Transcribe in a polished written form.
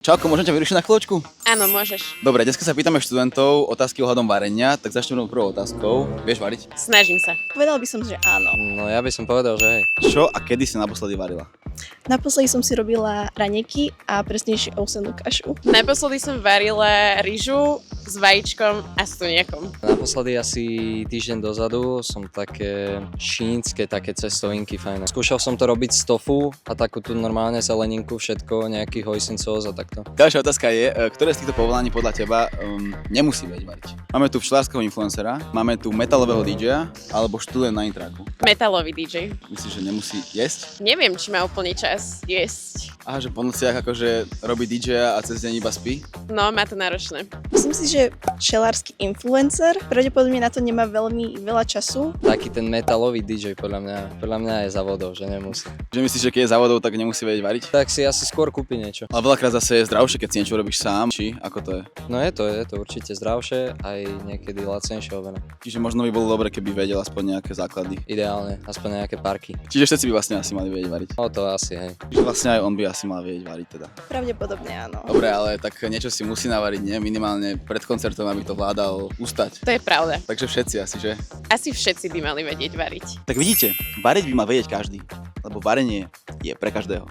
Čauko, môžem ťa vyrušiť na chvíľočku? Áno, môžeš. Dobre, dneska sa pýtame študentov otázky ohľadom varenia, tak začneme prvou otázkou. Vieš variť? Snažím sa. Povedal by som, že áno. No ja by som povedal, že hej. Čo a kedy si naposledy varila? Naposledy som si robila ranieky a presnejšie ovsenú kašu. Naposledy som varila rýžu s vajíčkom a s tuniakom. Naposledy asi týždeň dozadu som také čínske také cestovinky fajné. Skúšal som to robiť z tofu a takú tú normálne zeleninku, všetko, nejaký hoisin sauce a takto. Ďalšia otázka je, ktoré z týchto povolaní podľa teba nemusí vedieť variť? Máme tu včelárskeho influencera, máme tu metalového DJ-a alebo študent na intráku. Metalový DJ. Myslíš, že nemusí jesť? Neviem, či má úplne čas jesť. Aha, že po nociach akože robí DJ-a a cez deň iba spí? No, má to náročné. Myslím si, že včelársky influencer pravdepodobne na to nemá veľmi veľa času. Taký ten metalový DJ podľa mňa je závodov, že nemusí. Že myslíš, že keď je závodov, tak nemusí vedieť variť? Tak si asi skôr kúpi niečo. Ale veľakrát zase je zdravšie, keď si niečo robíš sám, či ako to je? No je to určite zdravšie, aj niekedy lacnejšie oveľa. Čiže možno by bolo dobre, keby vedel aspoň nejaké základy. Ideálne, aspoň nejaké parky. Čiže všetci by vlastne asi mali vedieť variť. No to asi hej. Čiže vlastne aj on by asi mal vedieť variť teda. Pravdepodobne áno. Dobre, ale tak niečo si musí navariť, nie? Minimálne pred koncertom, aby to vládal ustať. To je pravda. Takže všetci asi, že? Asi všetci by mali vedieť variť. Tak vidíte, variť by mal vedieť každý, lebo varenie je pre každého.